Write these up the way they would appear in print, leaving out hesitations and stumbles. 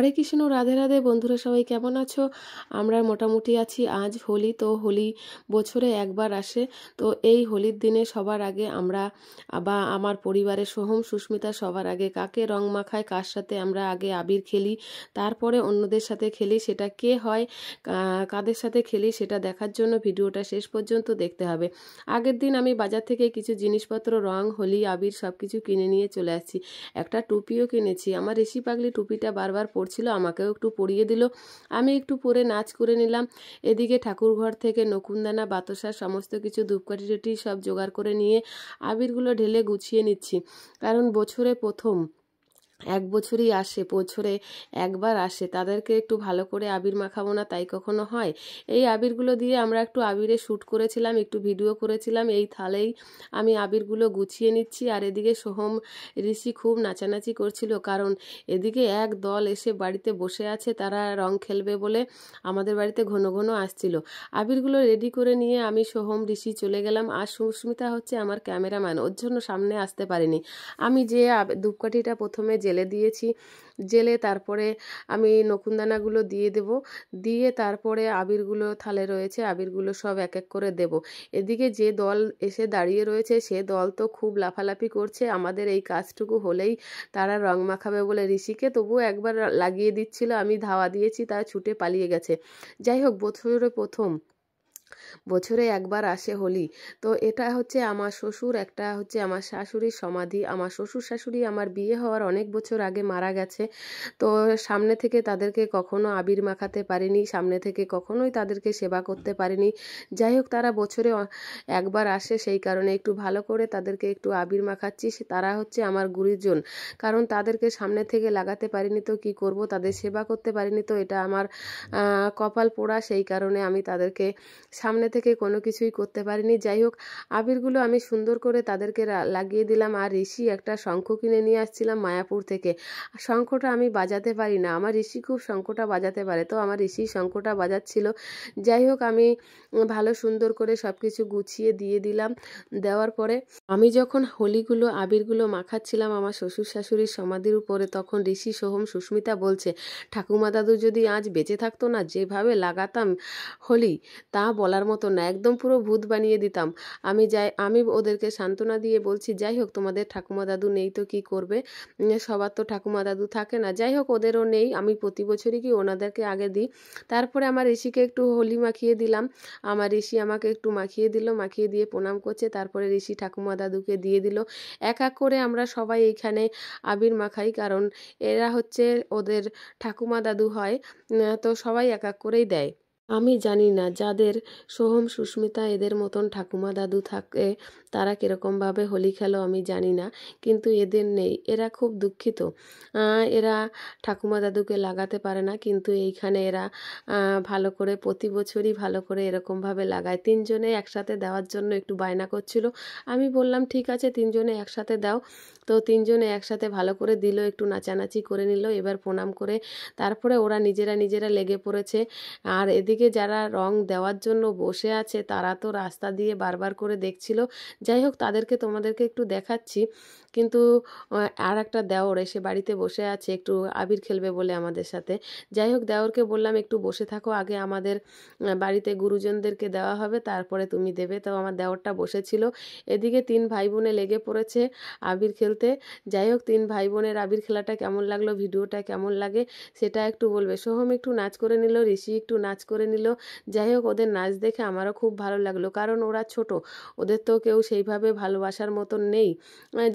হরে কৃষ্ণ, রাধে রাধে। বন্ধুরা সবাই কেমন আছো? আমরা মোটামুটি আছি। আজ হোলি, তো হোলি বছরে একবার আসে। তো এই হোলির দিনে সবার আগে আমরা বা আমার পরিবারের সোহম সুস্মিতা সবার আগে কাকে রং মাখায়, কার সাথে আমরা আগে আবির খেলি, তারপরে অন্যদের সাথে খেলি। সেটা কে হয়, কাদের সাথে খেলি, সেটা দেখার জন্য ভিডিওটা শেষ পর্যন্ত দেখতে হবে। আগের দিন আমি বাজার থেকে কিছু জিনিসপত্র, রং, হোলি, আবির সব কিছু কিনে নিয়ে চলে আসছি। একটা টুপিও কিনেছি। আমার ঋষি পাগলি টুপিটা বারবার পরছিল, আমাকেও একটু পরিয়ে দিল। আমি একটু পরে নাচ করে নিলাম। এদিকে ঠাকুরঘর থেকে নকুনদানা, বাতাসা সমস্ত কিছু ধূপকাঠি টুটি সব জোগাড় করে নিয়ে আবিরগুলো ঢেলে গুছিয়ে নিচ্ছি। কারণ বছরে প্রথম এক বছরই আসে, বছরে একবার আসে, তাদেরকে একটু ভালো করে আবির মাখাবো না তাই কখনো হয়? এই আবিরগুলো দিয়ে আমরা একটু আবিরে শ্যুট করেছিলাম, একটু ভিডিও করেছিলাম। এই থালেই আমি আবিরগুলো গুছিয়ে নিচ্ছি। আর এদিকে সোহম ঋষি খুব নাচানাচি করছিল, কারণ এদিকে এক দল এসে বাড়িতে বসে আছে, তারা রং খেলবে বলে আমাদের বাড়িতে ঘন ঘন আসছিল। আবিরগুলো রেডি করে নিয়ে আমি, সোহম, ঋষি চলে গেলাম। আর সুস্মিতা হচ্ছে আমার ক্যামেরাম্যান, ওর জন্য সামনে আসতে পারিনি। আমি যে ধূপকাঠিটা প্রথমে জেলে দিয়েছি, জেলে তারপরে আমি নকুনদানাগুলো দিয়ে দেব, দিয়ে তারপরে আবিরগুলো থালে রয়েছে, আবিরগুলো সব এক এক করে দেব। এদিকে যে দল এসে দাঁড়িয়ে রয়েছে সে দল তো খুব লাফালাফি করছে। আমাদের এই কাজটুকু হলেই তারা রং মাখাবে বলে ঋষিকে তবুও একবার লাগিয়ে দিচ্ছিল, আমি ধাওয়া দিয়েছি, তারা ছুটে পালিয়ে গেছে। যাই হোক, বছরে একবার আসে হোলি। তো এটা হচ্ছে আমার শ্বশুর, একটা হচ্ছে আমার শাশুড়ির সমাধি। আমার শ্বশুর শাশুড়ি আমার বিয়ে হওয়ার অনেক বছর আগে মারা গেছে। তো সামনে থেকে তাদেরকে কখনো আবির মাখাতে পারিনি, সামনে থেকে কখনোই তাদেরকে সেবা করতে পারিনি। যাই হোক, তারা বছরে একবার আসে, সেই কারণে একটু ভালো করে তাদেরকে একটু আবির মাখাচ্ছি। তারা হচ্ছে আমার গুরুজন, কারণ তাদেরকে সামনে থেকে লাগাতে পারিনি তো কি করব, তাদের সেবা করতে পারিনি, তো এটা আমার কপাল পোড়া। সেই কারণে আমি তাদেরকে সামনে থেকে কোনো কিছুই করতে পারিনি। যাই হোক, আবিরগুলো আমি সুন্দর করে তাদেরকে লাগিয়ে দিলাম। আর ঋষি একটা শঙ্খ কিনে নিয়ে আসছিলাম মায়াপুর থেকে। শঙ্খটা আমি বাজাতে পারি না, আমার ঋষি খুব শঙ্খটা বাজাতে পারে, তো আমার ঋষি শঙ্খটা বাজাচ্ছিল। যাই হোক, আমি ভালো সুন্দর করে সব কিছু গুছিয়ে দিয়ে দিলাম। দেওয়ার পরে আমি যখন হোলিগুলো, আবিরগুলো মাখাচ্ছিলাম আমার শ্বশুর শাশুড়ির সমাধির উপরে, তখন ঋষি, সোহম, সুস্মিতা বলছে, ঠাকুমা দাদু যদি আজ বেঁচে থাকতো না, যেভাবে লাগাতাম হোলি তা বলার মতো না, একদম পুরো ভূত বানিয়ে দিতাম। আমি ওদেরকে সান্ত্বনা দিয়ে বলছি, যাই হোক, তোমাদের ঠাকুমা দাদু নেই তো কি করবে, সবার তো ঠাকুমা দাদু থাকে না। যাই হোক, ওদেরও নেই, আমি প্রতি বছরই কি ওনাদেরকে আগে দিই। তারপরে আমার ঋষিকে একটু হোলি মাখিয়ে দিলাম। আমার ঋষি আমাকে একটু মাখিয়ে দিল, মাখিয়ে দিয়ে প্রণাম করছে। তারপরে ঋষি ঠাকুমা দাদুকে দিয়ে দিল। এক এক করে আমরা সবাই এইখানে আবির মাখাই, কারণ এরা হচ্ছে ওদের ঠাকুমা দাদু হয়। তো সবাই এক এক করেই দেয়। আমি জানি না যাদের সোহম সুস্মিতা এদের মতন ঠাকুমা দাদু থাকে তারা কীরকমভাবে হোলি খেলো আমি জানি না, কিন্তু এদের নেই, এরা খুব দুঃখিত। এরা ঠাকুমা দাদুকে লাগাতে পারে না, কিন্তু এইখানে এরা ভালো করে প্রতি বছরই ভালো করে এরকমভাবে লাগায়। তিনজনে একসাথে দেওয়ার জন্য একটু বায়না করছিল, আমি বললাম ঠিক আছে তিনজনে একসাথে দাও। তো তিনজনে একসাথে ভালো করে দিল, একটু নাচানাচি করে নিল। এবার প্রণাম করে তারপরে ওরা নিজেরা নিজেরা লেগে পড়েছে। আর এদিকে যারা রং দেওয়ার জন্য বসে আছে তারা তো রাস্তা দিয়ে বারবার করে দেখছিল। যাই হোক, তাদেরকে তোমাদেরকে একটু দেখাচ্ছি। কিন্তু আর একটা দেওর এসে বাড়িতে বসে আছে, একটু আবির খেলবে বলে আমাদের সাথে। যাই হোক, দেওরকে বললাম একটু বসে থাকো, আগে আমাদের বাড়িতে গুরুজনদেরকে দেওয়া হবে, তারপরে তুমি দেবে। তো আমার দেওরটা বসেছিল। এদিকে তিন ভাই বোনে লেগে পড়েছে আবির খেলতে। যাই হোক, তিন ভাই বোনের আবির খেলাটা কেমন লাগলো, ভিডিওটা কেমন লাগে সেটা একটু বলবে। সোহম একটু নাচ করে নিল, ঋষি একটু নাচ করে নিল। যাই হোক, ওদের নাচ দেখে আমারও খুব ভালো লাগলো, কারণ ওরা ছোট, ওদের তো কেউ সেইভাবে ভালোবাসার মতন নেই।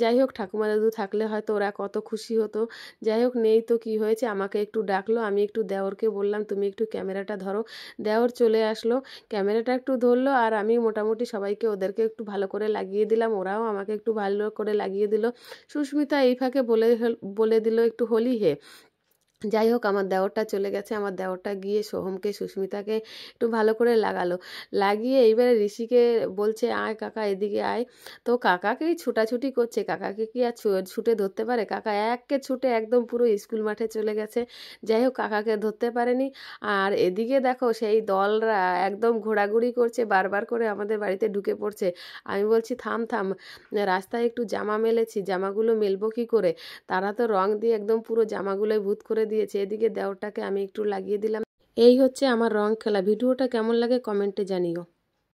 যাই হোক, ঠাকুমা দাদু থাকলে হয়তো ওরা কত খুশি হতো। যাই হোক, নেই তো কি হয়েছে, আমাকে একটু ডাকলো, আমি একটু দেওরকে বললাম তুমি একটু ক্যামেরাটা ধরো। দেওর চলে আসলো, ক্যামেরাটা একটু ধরলো, আর আমি মোটামুটি সবাইকে ওদেরকে একটু ভালো করে লাগিয়ে দিলাম, ওরাও আমাকে একটু ভালো করে লাগিয়ে দিল। সুস্মিতা এই ফাঁকে বলে দিল একটু হোলি হে। যাই হোক, আমার দেওরটা চলে গেছে, আমার দেওরটা গিয়ে সোহমকে, সুস্মিতাকে একটু ভালো করে লাগালো। লাগিয়ে এইবারে ঋষিকে বলছে আয় কাকা এদিকে আয়। তো কাকাকেই ছুটাছুটি করছে, কাকাকে কি আর ছুটে ধরতে পারে? কাকা এককে ছুটে একদম পুরো স্কুল মাঠে চলে গেছে। যাই হোক, কাকাকে ধরতে পারেনি। আর এদিকে দেখো সেই দলরা একদম ঘোরাঘুরি করছে, বারবার করে আমাদের বাড়িতে ঢুকে পড়ছে। আমি বলছি থাম থাম, রাস্তায় একটু জামা মেলেছি, জামাগুলো মেলবো কী করে? তারা তো রং দিয়ে একদম পুরো জামাগুলোয় ভূত করে দিয়েছে, এদিকে দেওরটাকে আমি একটু লাগিয়ে দিলাম। এই হচ্ছে আমার রং খেলা। ভিডিওটা কেমন লাগে কমেন্টে জানিও।